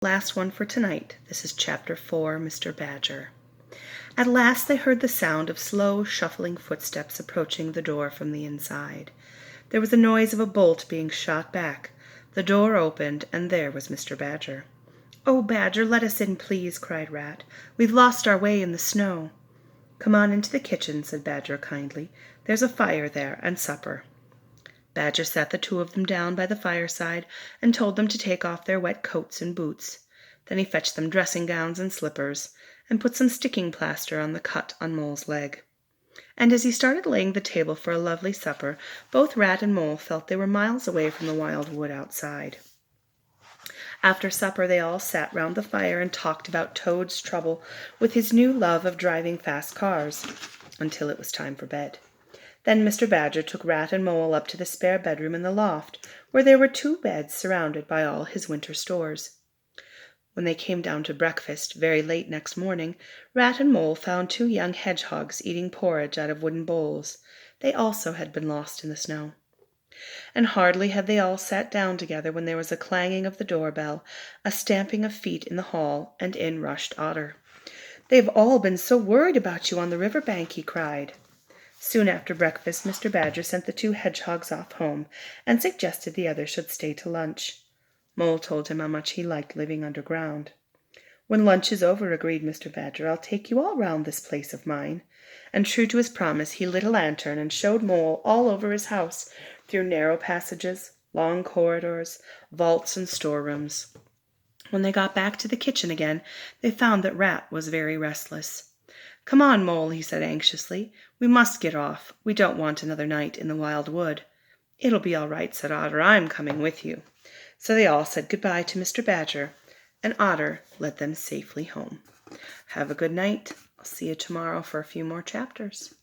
Last one for tonight. This is Chapter 4, Mr. Badger. At last they heard the sound of slow, shuffling footsteps approaching the door from the inside. There was the noise of a bolt being shot back. The door opened, and there was Mr. Badger. "Oh, Badger, let us in, please," cried Rat. "We've lost our way in the snow." "Come on into the kitchen," said Badger kindly. "There's a fire there, and supper." Badger sat the two of them down by the fireside and told them to take off their wet coats and boots. Then he fetched them dressing gowns and slippers, and put some sticking plaster on the cut on Mole's leg. And as he started laying the table for a lovely supper, both Rat and Mole felt they were miles away from the wild wood outside. After supper they all sat round the fire and talked about Toad's trouble with his new love of driving fast cars, until it was time for bed. Then Mr. Badger took Rat and Mole up to the spare bedroom in the loft, where there were 2 beds surrounded by all his winter stores. When they came down to breakfast, very late next morning, Rat and Mole found 2 young hedgehogs eating porridge out of wooden bowls. They also had been lost in the snow. And hardly had they all sat down together when there was a clanging of the doorbell, a stamping of feet in the hall, and in rushed Otter. "They've all been so worried about you on the river bank," he cried. Soon after breakfast Mr. Badger sent the 2 hedgehogs off home, and suggested the others should stay to lunch. Mole told him how much he liked living underground. "When lunch is over," agreed Mr. Badger, "I'll take you all round this place of mine." And true to his promise, he lit a lantern and showed Mole all over his house, through narrow passages, long corridors, vaults, and storerooms. When they got back to the kitchen again, they found that Rat was very restless. "Come on, Mole," he said anxiously. "We must get off. We don't want another night in the wild wood." "It'll be all right," said Otter. "I'm coming with you." So they all said good-bye to Mr. Badger, and Otter led them safely home. Have a good night. I'll see you tomorrow for a few more chapters.